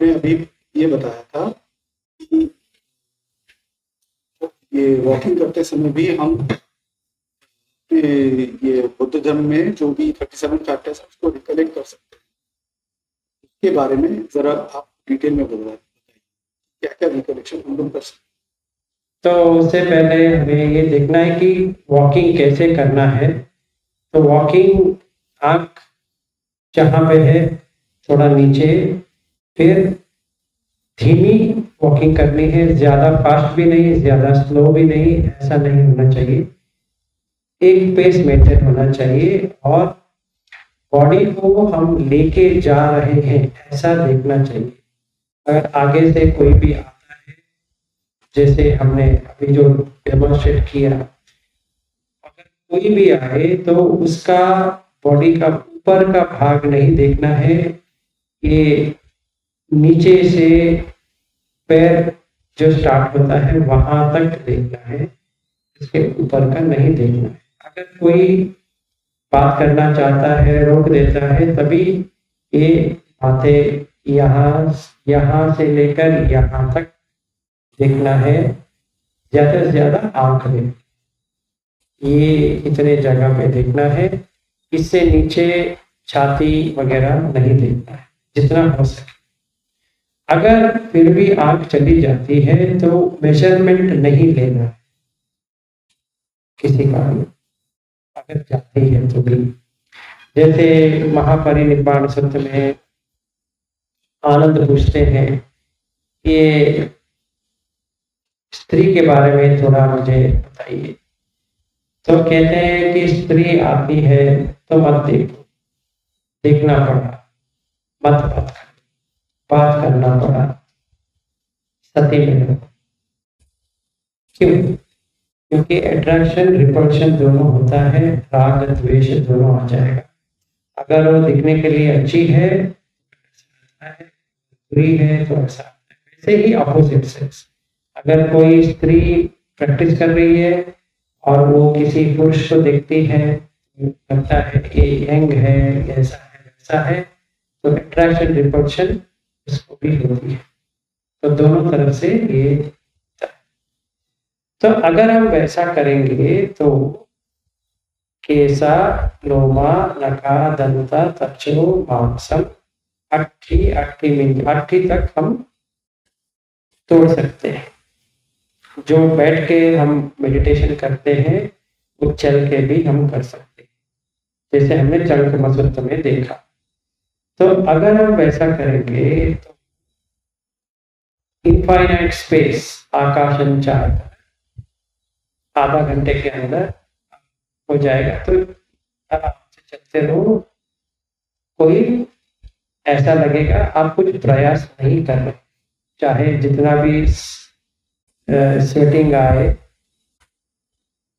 आपने अभी ये बताया था कि ये वॉकिंग करते समय भी हम ये बुद्ध धर्म में जो भी 37 फैक्टर्स है उसको रिकलेक्ट कर सकते हैं। इसके बारे में जरा आप डिटेल में बताइए, क्या क्या रिकलेक्शन हम लोग कर सकते तो उससे पहले हमें ये देखना है कि वॉकिंग कैसे करना है। तो वॉकिंग आँख जहाँ पे है थोड़ा नीचे, फिर धीमी वॉकिंग करनी है, ज़्यादा फास्ट भी नहीं, ज़्यादा स्लो भी नहीं, ऐसा नहीं होना चाहिए। एक पेस मेंटेन होना चाहिए और बॉडी को हम लेके जा रहे हैं ऐसा देखना चाहिए। अगर आगे से कोई भी आता है, जैसे हमने अभी जो डेमोन्स्ट्रेट किया, अगर कोई भी आए तो उसका बॉडी का ऊपर का भाग नहीं देखना है, ये नीचे से पैर जो स्टार्ट होता है वहां तक देखना है, इसके ऊपर का नहीं देखना है। अगर कोई बात करना चाहता है, रोक देता है, तभी ये बातें यहाँ से लेकर यहाँ तक देखना है, ज़्यादा से ज़्यादा आँख में ये इतने जगह पे देखना है। इससे नीचे छाती वगैरह नहीं देखना है जितना हो सके। अगर फिर भी आँख चली जाती है तो मेजरमेंट नहीं लेना है किसी कारण, अगर जाती है तो भी। जैसे महापरिनिर्वाण सूत्र में आनंद पूछते हैं, ये स्त्री के बारे में थोड़ा मुझे बताइए। तो कहते हैं कि स्त्री आती है तो मत देखो, देखना पड़ा, मत बात करना पड़ा, सती में रहो। क्यों? क्योंकि अट्रैक्शन रिपल्शन दोनों होता है, राग द्वेष दोनों आ जाएगा। अगर वो दिखने के लिए अच्छी है बुरी है तो ऐसा। वैसे ही अपोजिट सेक्स, अगर कोई स्त्री प्रैक्टिस कर रही है और वो किसी पुरुष को देखती है, लगता है कि यंग है, ऐसा है वैसा है, तो अट्रैक्शन रिपल्शन उसको भी होती है। तो दोनों तरफ से ये, तो अगर हम वैसा करेंगे तो केसा लोमा नका दंता तचो मांसम अट्ठी तक हम तोड़ सकते हैं। जो बैठ के हम मेडिटेशन करते हैं वो चल के भी हम कर सकते हैं, जैसे हमने चरक सूत्र में देखा। तो अगर हम वैसा करेंगे तो इनफाइनाइट स्पेस आकाशन चाहता आधा घंटे के अंदर हो जाएगा। तो आराम से चलते रहो, कोई ऐसा लगेगा आप कुछ प्रयास नहीं कर रहे, चाहे जितना भी स्वेटिंग आए,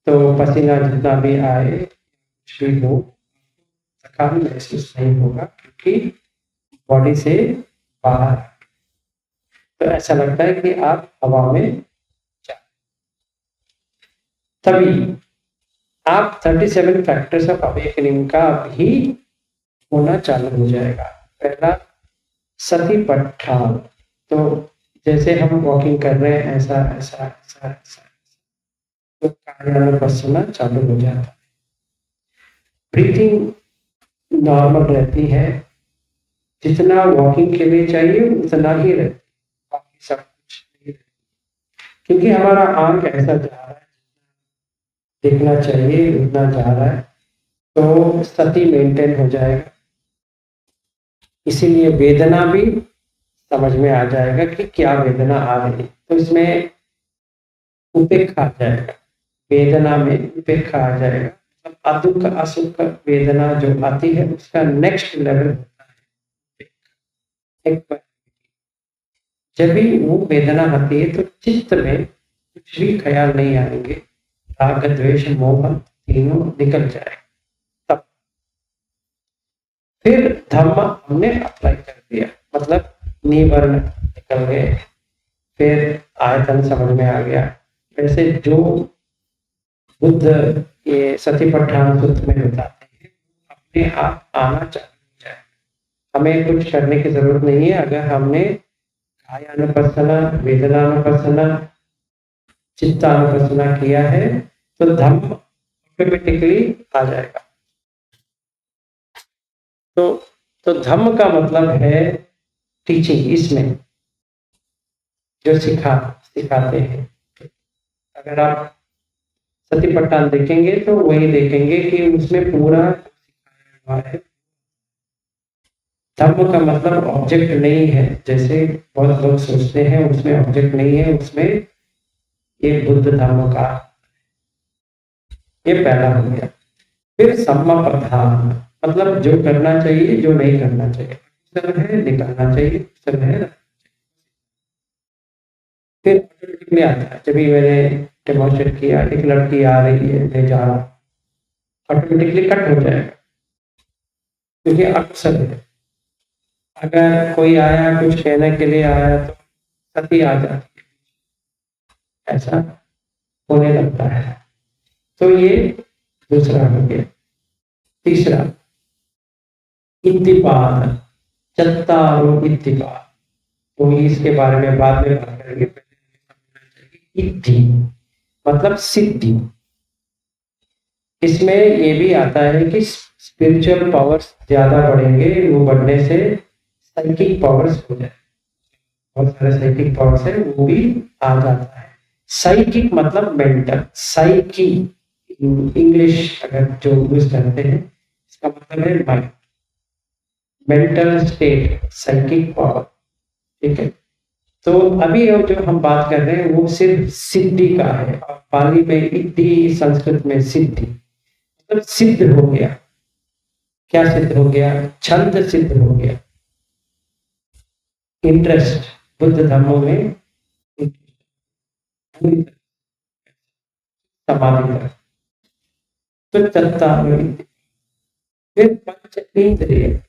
तो पसीना जितना भी आए, कुछ भी हो, थकान महसूस नहीं होगा क्योंकि बॉडी से बाहर। तो ऐसा लगता है कि आप हवा में जा, तभी आप 37 फैक्टर्स ऑफ अवेकनिंग का भी होना चालू हो जाएगा। पहला सतिपट्ठान, तो जैसे हम वॉकिंग कर रहे हैं ऐसा ऐसा ऐसा ऐसा, तो कायानुपස්සना चालू हो जाता है। ब्रीथिंग नॉर्मल रहती है, जितना वॉकिंग के लिए चाहिए उतना ही रहती है, बाकी सब कुछ नहीं रहती। क्योंकि हमारा आंख ऐसा जा रहा है, देखना चाहिए उतना जा रहा है, तो स्थिति मेंटेन हो जाएगा। इसीलिए वेदना भी समझ में आ जाएगा कि क्या वेदना आ रही है, तो इसमें उपेक्षा आ जाएगा, वेदना में उपेक्षा आ जाएगा। अदुख असुख वेदना जो आती है उसका नेक्स्ट लेवल होता है एक। जब भी वो वेदना आती है तो चित्त में कुछ भी ख्याल नहीं आएंगे, राग द्वेष मोह तीनों निकल जाएगा। तब फिर धम्म हमने अप्लाई कर दिया, मतलब निवर्ण निकल गए, फिर आयतन समझ में आ गया। वैसे जो बुद्ध ये सतिपट्ठान सूत्र में बताते हैं अपने आप आना चाहिए, हमें कुछ करने की जरूरत नहीं है। अगर हमने कायानुपස්සना, वेदनानुपස්සना, चित्तानुपස්සना किया है तो धम्म ऑटोमेटिकली आ जाएगा। तो धम्म का मतलब है टीचिंग, इसमें जो सिखाते हैं। अगर आप सतिपट्टन देखेंगे तो वही देखेंगे कि उसमें पूरा सिखाया हुआ है। धम्म का मतलब ऑब्जेक्ट नहीं है, जैसे बहुत लोग सोचते हैं उसमें ऑब्जेक्ट नहीं है, उसमें ये बुद्ध धम्म का, ये पहला हो गया। फिर सम्मा प्रधान मतलब जो करना चाहिए, जो नहीं करना चाहिए, सब है निकालना चाहिए, सब है। फिर ऑटोमेटिकली आता है, जब मैंने डेमोन्स्ट्रेट किया, एक लड़की आ रही है, ले जा रहा, ऑटोमेटिकली कट हो जाएगा, क्योंकि अक्सर है। अगर कोई आया कुछ कहने के लिए आया तो सती आ जाती है, ऐसा होने लगता है। तो ये दूसरा हो गया। तीसरा इत्तिपाद, चत्तारो इत्तिपाद, तो इसके बारे में बाद में बात करेंगे। इत्थि मतलब सिद्धि। इसमें ये भी आता है कि स्पिरिचुअल पावर्स ज्यादा बढ़ेंगे, वो बढ़ने से साइकिक पावर्स हो जाए, बहुत सारे साइकिक पावर्स है वो भी आ जाता है। साइकिक मतलब मेंटल, साइकी इंग्लिश अगर जो यूज करते हैं इसका मतलब है mind, mental state, psychic power. ठीक है, तो अभी जो हम बात कर रहे हैं वो सिर्फ सिद्धि का है, और पाली में इद्धि, संस्कृत में सिद्धि, मतलब सिद्ध हो गया। क्या सिद्ध हो गया? छंद सिद्ध हो गया, इंटरेस्ट बुद्ध धर्मों में, समाधि। तो चलता फिर पंच इंद्रिय,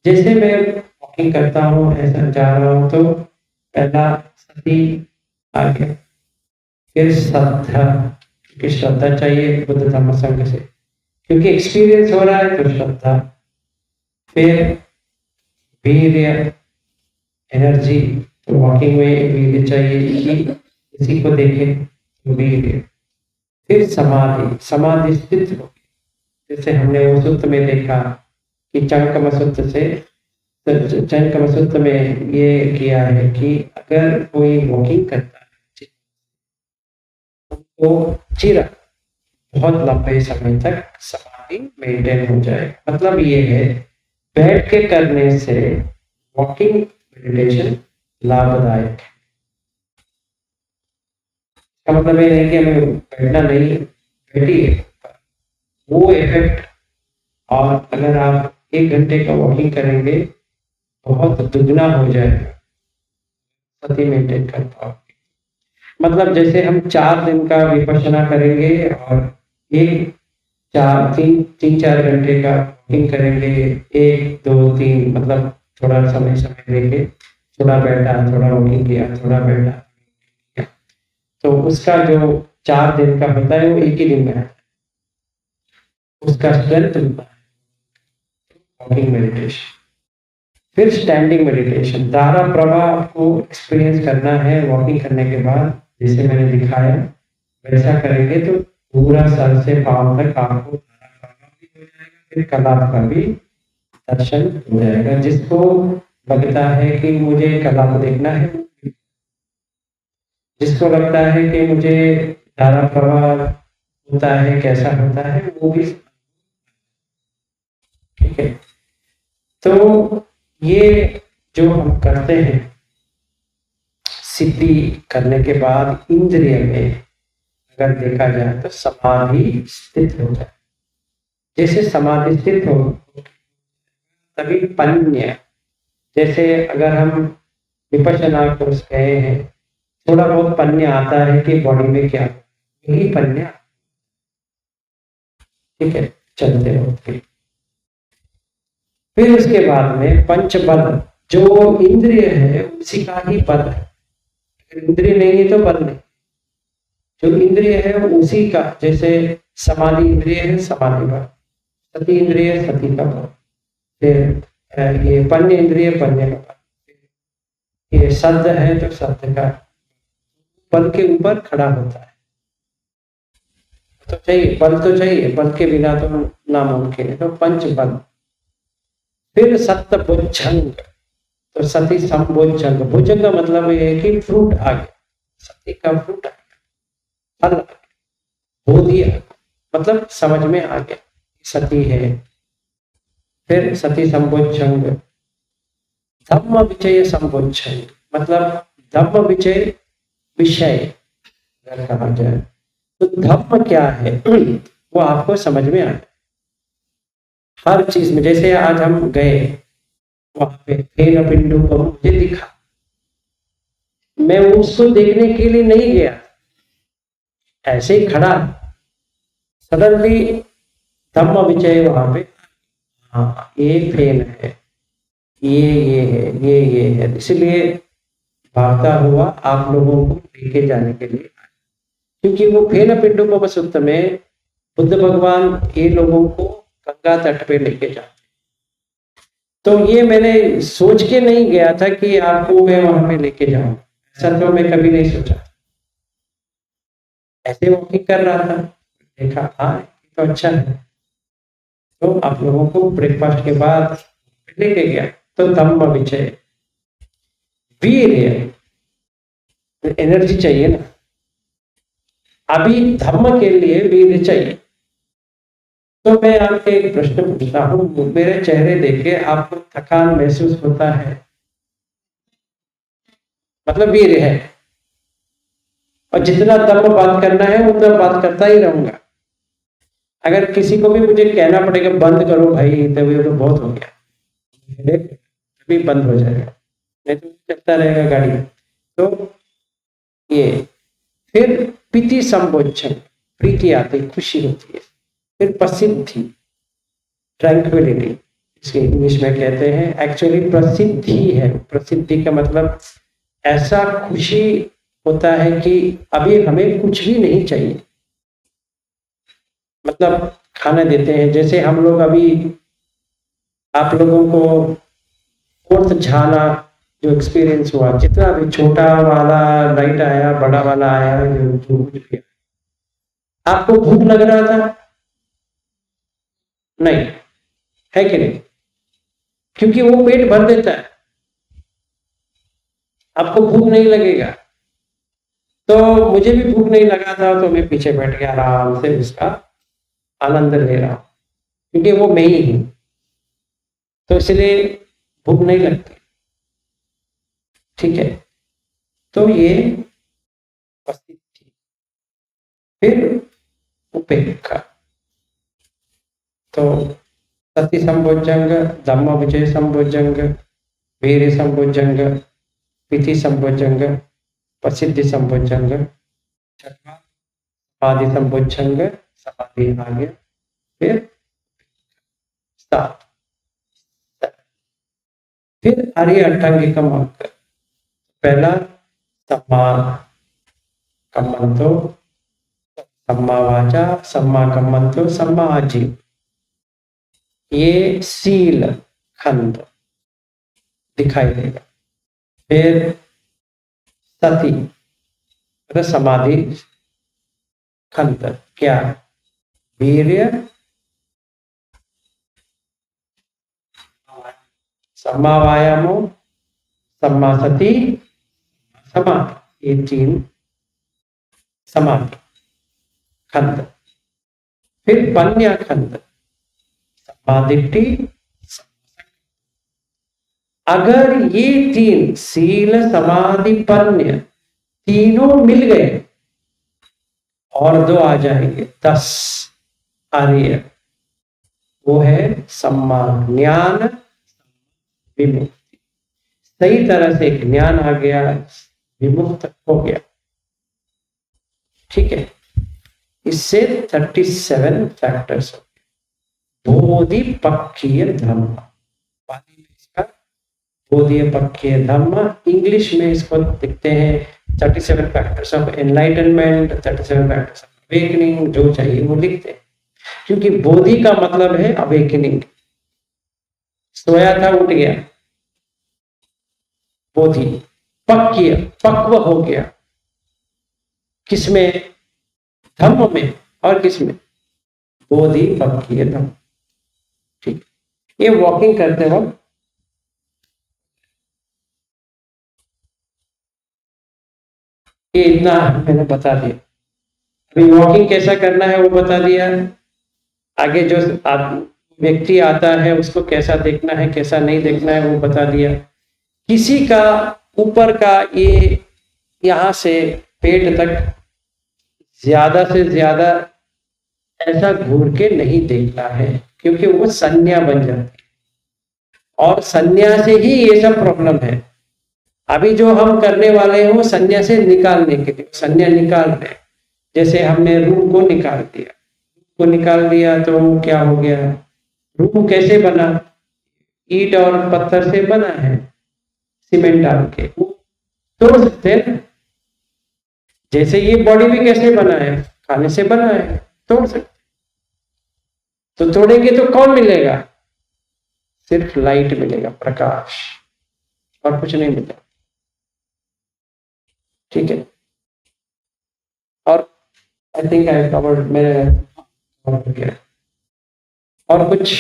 जैसे मैं वॉकिंग करता हूँ, ऐसा जा रहा हूँ, तो पहला सती आ गया, फिर श्रद्धा, क्योंकि श्रद्धा चाहिए बुद्ध धम्म संघ से, क्योंकि एक्सपीरियंस हो रहा है तो श्रद्धा। फिर वीर्य, एनर्जी, तो वॉकिंग में वीर्य चाहिए कि किसी को देखे तो वीर्य। फिर समाधि, समाधि स्थित हो, जैसे हमने वो सूत्र में देखा कि चंकम सूत्र से, चंकम सूत्र में ये किया है कि अगर कोई वॉकिंग करता है तो चिर बहुत लंबे समय तक समाधि मेंटेन हो जाए। मतलब ये है बैठ के करने से वॉकिंग मेडिटेशन लाभदायक है। इसका मतलब ये नहीं कि हमें बैठना नहीं, बैठिए, वो इफेक्ट, और अगर आप 1 घंटे का वॉकिंग करेंगे बहुत दुगना हो जाएगा, सती मेंटेन कर पाओगे। मतलब जैसे हम 4 दिन का विपश्यना करेंगे और 3-4 घंटे का वॉकिंग करेंगे, 1 2 3, मतलब थोड़ा समय लेके, थोड़ा बैठा, थोड़ा वॉकिंग किया, थोड़ा बैठा, तो उसका जो 4 दिन का होता है वो 1 ही दिन में आता है, उसका स्ट्रेंथ मिलता है वॉकिंग मेडिटेशन। फिर स्टैंडिंग मेडिटेशन, धारा प्रवाह को एक्सपीरियंस करना है वॉकिंग करने के बाद, जैसे मैंने दिखाया वैसा करेंगे तो पूरा सर से पांव तक आपको धारा प्रवाह भी हो जाएगा, फिर कलाप का भी दर्शन हो जाएगा। जिसको लगता है कि मुझे कलाप देखना है, जिसको लगता है कि मुझे धारा प्रवाह होता है कैसा होता है, वो भी, ठीक है। तो ये जो हम करते हैं सिद्धि करने के बाद, इंद्रिय में अगर देखा जाए तो समाधि स्थित हो जाए। जैसे समाधि स्थित हो तभी पन्य, जैसे अगर हम विपश्यना कोर्स गए हैं, थोड़ा बहुत पन्य आता है कि बॉडी में क्या, यही पन्य, ठीक है, चलते होते। फिर उसके बाद में पंच बल, जो इंद्रिय है उसी का ही बल है, अगर इंद्रिय नहीं है तो बल नहीं, जो इंद्रिय है उसी का, जैसे समाधि इंद्रिय है समाधि बल, सती इंद्रिय सती का बल, फिर ये पन्य इंद्रिय पन्य का बल, ये शब्द है तो शब्द का बल के ऊपर खड़ा होता है, तो चाहिए बल, तो चाहिए बल के बिना तो नामुमकिन है, तो पंच बल। फिर सत्य भुजंग, तो सती संभुजंग, भुजंग का मतलब ये है कि फ्रूट आ गया, सती का फ्रूट आ गया, फल आ गया, बोधि आ गया, मतलब समझ में आ गया सती है। फिर सती संभुजंग, धम्म विषय संभुजंग, मतलब धम्म विषय विषय अगर कहा जाए तो धम्म क्या है वो आपको समझ में आए हर चीज में। जैसे आज हम गए वहां पे फेन पिंडू को मुझे दिखा, मैं उसको देखने के लिए नहीं गया, ऐसे ही खड़ा, सडनली धम्म विषय वहां पे, हाँ ये फेन है, ये है, ये है, इसलिए भागता हुआ आप लोगों को लेके जाने के लिए, क्योंकि वो फेन पिंडुपम सूक्त में बुद्ध भगवान ये लोगों को गंगा तट पे लेके जाते। तो ये मैंने सोच के नहीं गया था कि आपको मैं वहां पे लेके जाऊं, ऐसा तो मैं कभी नहीं सोचा। ऐसे वॉकिंग कर रहा था, देखा हाँ तो अच्छा है, तो आप लोगों को ब्रेकफास्ट के बाद लेके गया। तो धम्म विषय, वीर्य, एनर्जी चाहिए ना, अभी धम्म के लिए वीर्य चाहिए। तो मैं आपसे एक प्रश्न पूछता हूँ, मेरे चेहरे देख के आपको थकान महसूस होता है, मतलब वीर्य है, और जितना दम बात करना है उतना बात करता ही रहूंगा। अगर किसी को भी मुझे कहना पड़ेगा बंद करो भाई, तभी तो बहुत हो गया, तभी बंद हो जाएगा, नहीं तो चलता रहेगा गाड़ी। तो ये फिर प्रीति संबोधन, प्रीति आती, खुशी होती है। फिर प्रसिद्धि, ट्रैंक्विलिटी, इसके इंग्लिश में कहते हैं, एक्चुअली प्रसिद्धि है, प्रसिद्धि का मतलब ऐसा खुशी होता है कि अभी हमें कुछ भी नहीं चाहिए, मतलब खाना देते हैं, जैसे हम लोग अभी आप लोगों को फोर्थ झाना जो एक्सपीरियंस हुआ, जितना भी छोटा वाला लाइट आया, बड़ा वाला आया, जो कुछ भी, आपको भूख लग रहा था नहीं, है कि नहीं, क्योंकि वो पेट भर देता है, आपको भूख नहीं लगेगा। तो मुझे भी भूख नहीं लगा था, तो मैं पीछे बैठ के आराम से उसका आनंद ले रहा हूं, क्योंकि वो मैं ही हूं, तो इसलिए भूख नहीं लगती, ठीक है। तो ये उपस्थिति। फिर उपेक्षा, तो सती संभोजंग, धम्म विजय संभोजंग, वीर संभोजंग, प्रीति संभोजंग, प्रसिद्धि संभोजंग, छठवां समाधि संभोजंग, समाधि आ गया। फिर सात, फिर आर्य अष्टांगिक मार्ग, पहला सम्मा कम्मंतो, सम्मा वाचा, सम्मा कम्मंतो, सम्मा आजीव, ये सील खंड दिखाई देगा। फिर सती, समाधि खंड, क्या वीर्य, सम्मा वायामो, सम्मा सती, समाधि, ये तीन समाधि खंड। फिर पन्या खंड, समाधिट्ठी, अगर ये तीन सील समाधि पन्य तीनों मिल गए और दो आ जाएंगे, 10 आर्य, वो है सम्मा ज्ञान विमुक्ति। सही तरह से ज्ञान आ गया, विमुक्त हो गया, ठीक है। इससे 37 फैक्टर्स हो गए। बोधिपक्षीय धर्म, बोधिपक्षीय धर्म, इंग्लिश में इसको लिखते हैं 37 factors of enlightenment, 37 factors of awakening, जो चाहिए वो लिखते हैं, क्योंकि बोधि का मतलब है अवेकनिंग, सोया था उठ गया, बोधि, पक्व हो गया, किसमें? धम्म में, और किसमें? बोधि पक्कीय धम्म। ठीक, ये वॉकिंग करते वक्त ये इतना मैंने बता दिया। अभी वॉकिंग कैसा करना है वो बता दिया। आगे जो व्यक्ति आता है उसको कैसा देखना है कैसा नहीं देखना है वो बता दिया। किसी का ऊपर का ये यहाँ से पेट तक ज्यादा से ज्यादा ऐसा घूर के नहीं देखना है, क्योंकि वो संज्ञा बन जाती है, और संज्ञा से ही ये सब प्रॉब्लम है। अभी जो हम करने वाले हैं वो संज्ञा से निकालने के लिए, संज्ञा निकाल रहे हैं। जैसे हमने रूम को निकाल दिया तो क्या हो गया? रूम कैसे बना? ईंट और पत्थर से बना है, सीमेंट डाल के तोड़ सकते हैं। जैसे ये बॉडी भी कैसे बना है? खाने से बना है, तोड़ सकते। तो तोड़ेंगे तो कौन मिलेगा? सिर्फ लाइट मिलेगा, प्रकाश, और कुछ नहीं मिलेगा। ठीक है, और आई थिंक आई कवर्ड, मेरे और कुछ?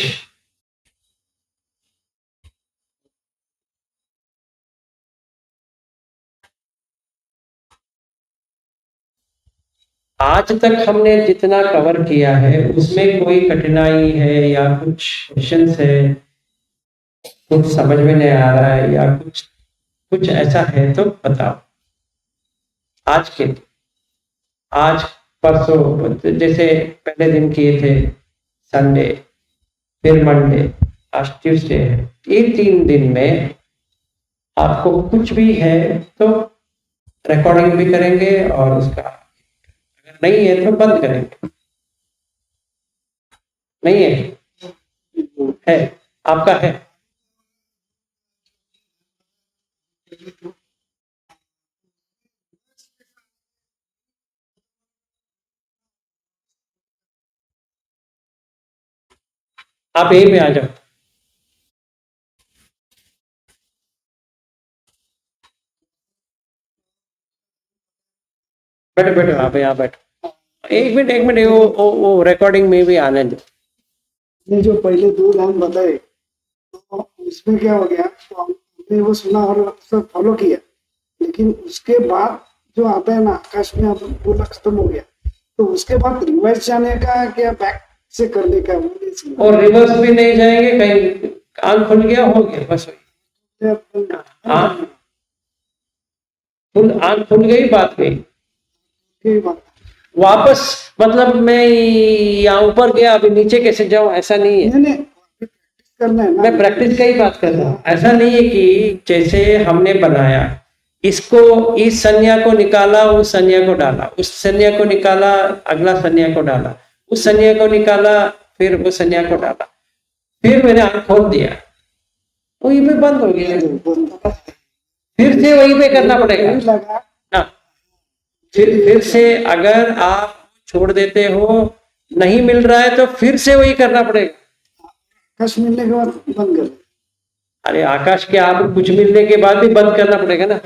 आज तक हमने जितना कवर किया है उसमें कोई कठिनाई है या कुछ क्वेश्चंस है, कुछ समझ में नहीं आ रहा है, या कुछ कुछ ऐसा है तो बताओ। आज के आज परसों जैसे पहले दिन किए थे संडे, फिर मंडे, आज ट्यूसडे है, ये 3 दिन में आपको कुछ भी है तो रिकॉर्डिंग भी करेंगे, और उसका अगर नहीं है तो बंद करेंगे। नहीं है आपका है? आप यहीं पे आ जाओ, बैठो बैठो, आप यहाँ बैठो। एक मिनट वो रिकॉर्डिंग में भी आने दो। ये जो पहले 2 लाइन बताए तो उसमें क्या हो गया, तो हमने वो सुना और सब फॉलो किया, लेकिन उसके बाद जो आता है ना आकाश में, अब पूरा खत्म हो गया, तो उसके बाद रिवर्स जाने का क्या बैक से करने का वो नहीं सुना। और रिवर्स भी नहीं जाएंगे कहीं, कान खुल गया हो गया बस वही। आँख खुल गई, बात गई। ये बात वापस मतलब मैं यहाँ ऊपर गया, अभी नीचे कैसे जाऊं, ऐसा नहीं है। नहीं प्रैक्टिस करना है ना। मैं प्रैक्टिस का ही बात कर रहा हूँ। ऐसा नहीं है कि जैसे हमने बनाया इसको, इस संज्ञा को निकाला, उस संज्ञा को डाला, उस संज्ञा को निकाला, अगला संज्ञा को डाला, उस संज्ञा को निकाला, फिर वो संज्ञा को डाला, फिर मैंने आंख खोल दिया, वहीं पे बंद हो गया। फिर से वहीं पे करना पड़ेगा ना। फिर से अगर आप छोड़ देते हो, नहीं मिल रहा है तो फिर से वही करना पड़ेगा। आकाश मिलने के बाद बंद कर। अरे आकाश के आप कुछ मिलने के बाद भी बंद करना पड़ेगा ना।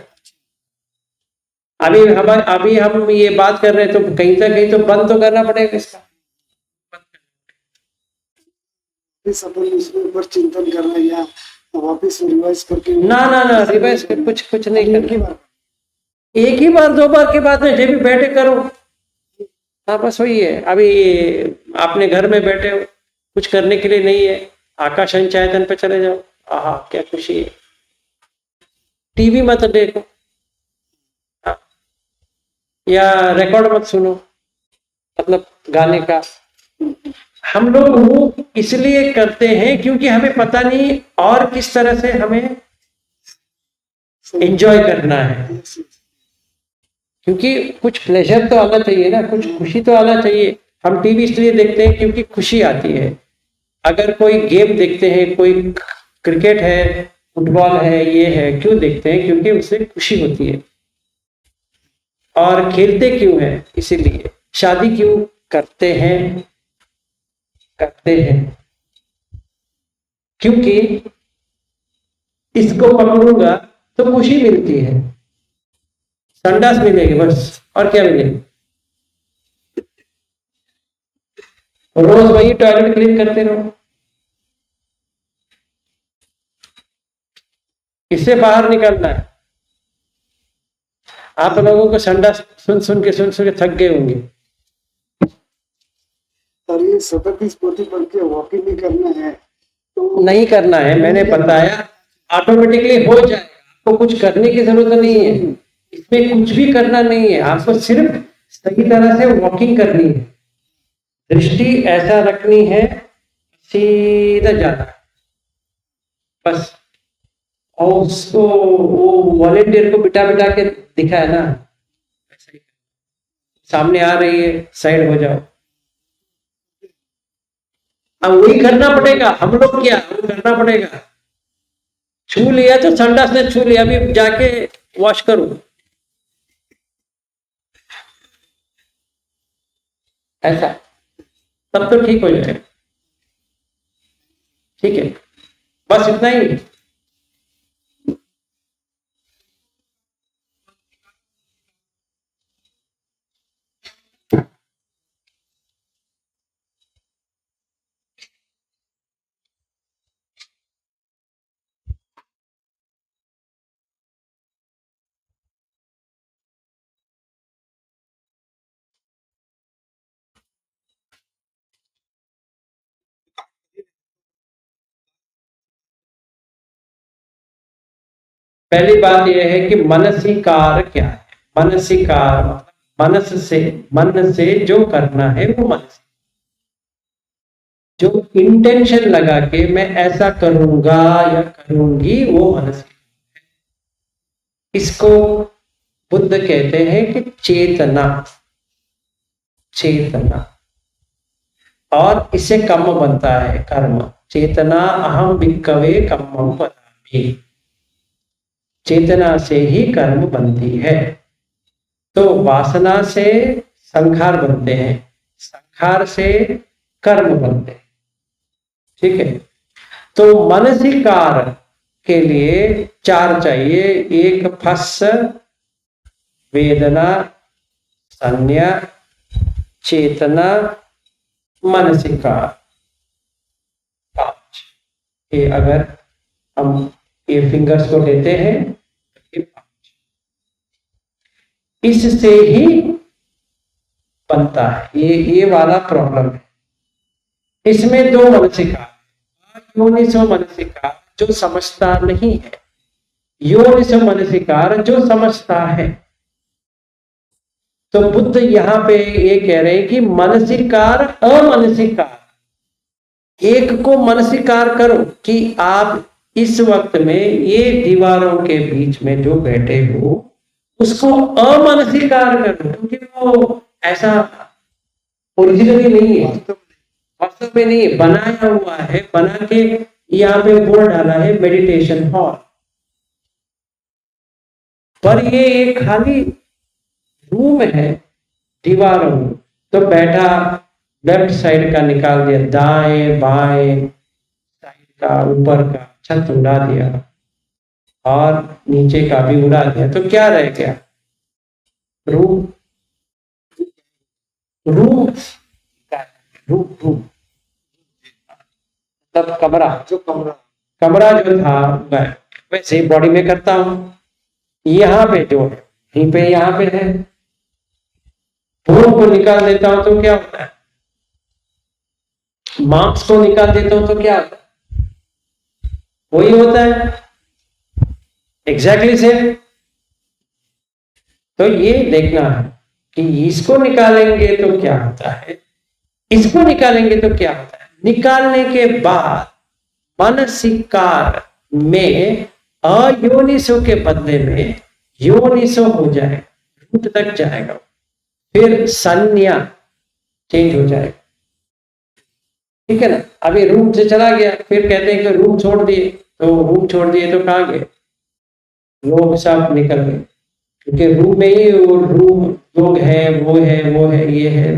अभी हम ये बात कर रहे हैं तो कहीं तो बंद तो करना पड़ेगा इसका। इसमें ऊपर चिंतन करना या वापस रिवाइज करके ना रिवाइज कर, कुछ नहीं करना। एक ही बार 2 बार के बाद में जब भी बैठे करो। हाँ बस वही है। अभी आपने घर में बैठे हो, कुछ करने के लिए नहीं है, आकाश संचायतन पे चले जाओ। आहा क्या खुशी है। टीवी मत देखो, या रिकॉर्ड मत सुनो, मतलब गाने का। हम लोग वो इसलिए करते हैं क्योंकि हमें पता नहीं और किस तरह से हमें एंजॉय करना है, क्योंकि कुछ प्लेजर तो आना चाहिए ना, कुछ खुशी तो आना चाहिए। हम टीवी इसलिए देखते हैं क्योंकि खुशी आती है। अगर कोई गेम देखते हैं, कोई क्रिकेट है, फुटबॉल है, ये है, क्यों देखते हैं? क्योंकि उससे खुशी होती है। और खेलते क्यों हैं? इसीलिए। शादी क्यों करते हैं? क्योंकि इसको पकड़ूंगा तो खुशी मिलती है, संडास मिलेगी बस, और क्या मिलेगी? रोज वही टॉयलेट क्लीन करते रहो, इससे बाहर निकलना है। आप लोगों को संडास सुन सुन के थक गए होंगे। और ये 37 पोथी पढ़ के वॉकिंग भी करना है तो नहीं करना है, मैंने बताया ऑटोमेटिकली हो जाएगा, आपको कुछ करने की जरूरत नहीं है, इसमें कुछ भी करना नहीं है, आपको सिर्फ सही तरह से वॉकिंग करनी है, दृष्टि ऐसा रखनी है, सीधा जाना है बस। और उसको वो वॉलेंटियर को बिठा बिठा के दिखा है ना, ऐसा ही सामने आ रही है, साइड हो जाओ। अब वही करना पड़ेगा, हम लोग क्या, वो करना पड़ेगा। छू लिया तो संडास ने छू लिया, अभी जाके वॉश करो, ऐसा, तब तो ठीक हो जाएगा। ठीक है, बस इतना ही। पहली बात यह है कि मनसिकार क्या है। मनसिकार मन से जो करना है वो मन से, जो इंटेंशन लगा के मैं ऐसा करूंगा या करूंगी, वो मनसिकार है। इसको बुद्ध कहते हैं कि चेतना, चेतना। और इससे कर्म बनता है, कर्म। चेतना अहम विक्कवे कर्मम वदामि, चेतना से ही कर्म बनती है। तो वासना से संखार बनते हैं, संखार से कर्म बनते हैं। ठीक है, तो मनसिकार के लिए 4 चाहिए। एक फस, वेदना, संज्ञा, चेतना, मनसिकार, 5। ये अगर हम ये फिंगर्स को लेते हैं, ये 5 इससे ही बनता है। ये वाला प्रॉब्लम है। इसमें 2 मनसिकार, योनिसो मनसिकार जो समझता नहीं है, योनिसो मनसिकार जो समझता है। तो बुद्ध यहाँ पे ये कह रहे हैं कि मनसिकार अमनसिकार, एक को मनसिकार करो कि आप इस वक्त में ये दीवारों के बीच में जो बैठे हो उसको अमनसिकार करो, क्योंकि वो ऐसा ओरिजिनली नहीं है, वास्तव में नहीं है, बनाया हुआ है, बना के यहाँ पे बोर्ड डाला है मेडिटेशन हॉल, पर ये एक खाली रूम है दीवारों में। तो बैठा, लेफ्ट साइड का निकाल दिया, दाएं बाएं साइड का, ऊपर का छत उड़ा दिया और नीचे का भी उड़ा दिया, तो क्या रह गया? रूम, रूम, रूम, रूम मतलब कमरा, जो कमरा जो था वैसे ही बॉडी में करता हूं। यहाँ पे जो है, यहीं पे, यहाँ पे है, भूख को निकाल देता हूं तो क्या होता है? मांस को निकाल देता हूं तो क्या होता है? वही होता है, एग्जैक्टली सेम। तो ये देखना है कि इसको निकालेंगे तो क्या होता है, इसको निकालेंगे तो क्या होता है। निकालने के बाद मनसिकार में अयोनिसो के बदले में योनिसो हो जाए, रूट तक जाएगा, फिर संज्ञा चेंज हो जाएगा। ठीक है ना? अभी रूम से चला गया, फिर कहते हैं कि रूम छोड़ दिए, तो रूम छोड़ दिए तो कहाँ गए? लोग सब निकल गए, क्योंकि रूम में ही वो रूम, लोग है, वो है, वो है, ये है।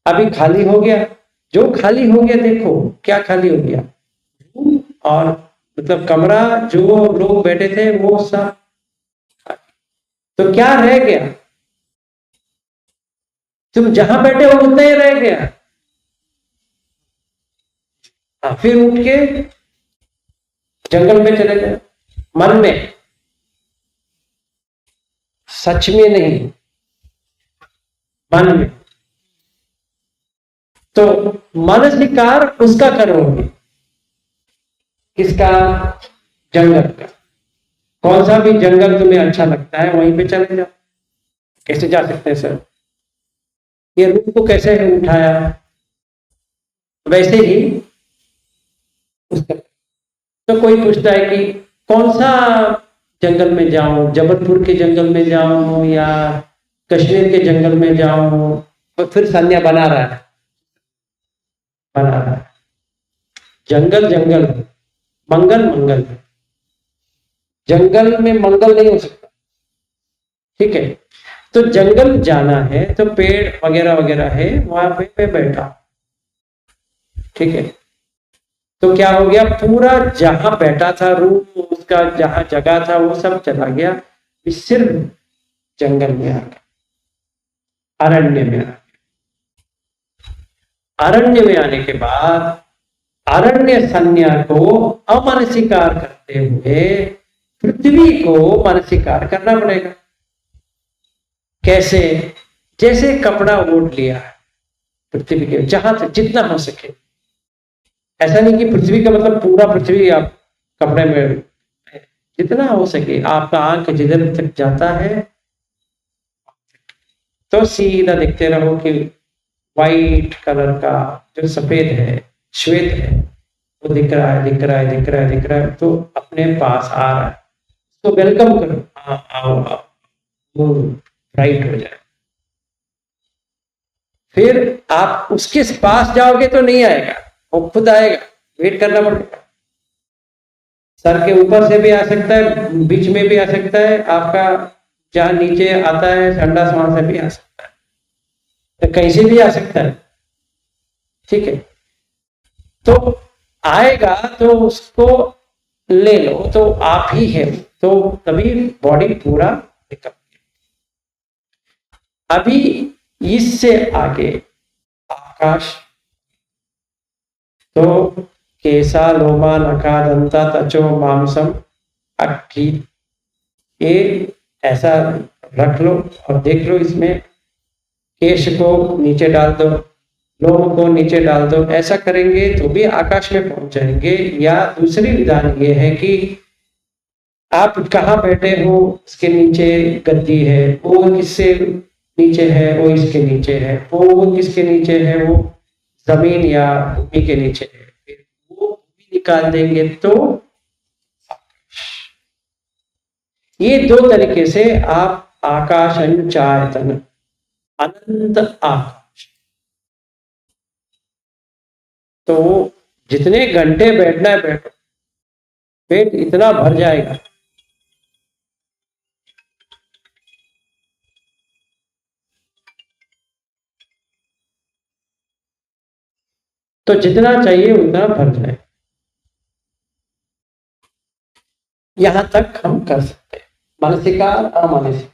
अभी खाली हो गया, जो खाली हो गया, देखो क्या खाली हो गया, रूम और मतलब कमरा, जो लोग बैठे थे वो सब। तो क्या रह गया? तुम जहां बैठे हो उतना ही रह गया। हाँ, फिर उठ के जंगल में चले गए, मन में, सच में नहीं, मन में। तो मन शिकार उसका करोगे, किसका? जंगल का। कौन सा भी जंगल तुम्हें अच्छा लगता है वहीं पे चले जाओ। कैसे जा सकते हैं सर? ये रूप को कैसे उठाया? वैसे ही उसका। तो कोई पूछता है कि कौन सा जंगल में जाऊं, जबलपुर के जंगल में जाऊं या कश्मीर के जंगल में जाऊं? तो फिर संज्ञा बना रहा है, बना रहा है। जंगल जंगल है, मंगल मंगल है। जंगल में मंगल नहीं हो सकता। ठीक है, तो जंगल जाना है तो पेड़ वगैरह वगैरह है, वहां पे बैठा। ठीक है, तो क्या हो गया? पूरा जहां बैठा था रूम, उसका जहां जगह था वो सब चला गया, सिर्फ जंगल में आ गया, अरण्य में आ गया। अरण्य में आने के बाद अरण्य संज्ञा को अमन स्वीकार करते हुए पृथ्वी को मन स्वीकार करना पड़ेगा। कैसे? जैसे कपड़ा ओढ़ लिया पृथ्वी के, जहां तक जितना हो सके। ऐसा नहीं कि पृथ्वी का मतलब पूरा पृथ्वी आप कपड़े में, जितना हो सके आपका आंख जिधर तक जाता है तो सीधा देखते रहो कि वाइट कलर का जो सफेद है, श्वेत है, वो दिख रहा है, दिख रहा है, दिख रहा है, दिख रहा है, तो अपने पास आ रहा है, तो वेलकम करो। हाँ, आओ आओ, वो ब्राइट हो जाए। फिर आप उसके पास जाओगे तो नहीं आएगा, वो खुद आएगा, वेट करना पड़ेगा। सर के ऊपर से भी आ सकता है, बीच में भी आ सकता है, आपका जहां नीचे आता है संडास वहां से भी आ सकता है, तो कहीं से भी आ सकता है। ठीक है, तो आएगा तो उसको ले लो, तो आप ही है, तो तभी बॉडी पूरा निकल। अभी इससे आगे आकाश, तो केसा लोमा नखा दंता तचो मांसम अक्की, ये ऐसा रख लो और देख लो, इसमें केश को नीचे डाल दो, लोम को नीचे डाल दो। ऐसा करेंगे तो भी आकाश में पहुंच जाएंगे। या दूसरी विधान ये है कि आप कहाँ बैठे हो, इसके नीचे गद्दी है, वो किससे नीचे है, वो इसके नीचे है, वो किसके नीचे है, वो जमीन या भूमि के नीचे है। फिर वो भी निकाल देंगे तो ये दो तरीके से आप आकाश अंचायतन, अनंत आकाश। तो जितने घंटे बैठना है बैठो, पेट इतना भर जाएगा। तो जितना चाहिए उतना भर जाए, यहां तक हम कर सकते हैं। मानसिकार अमानसिक,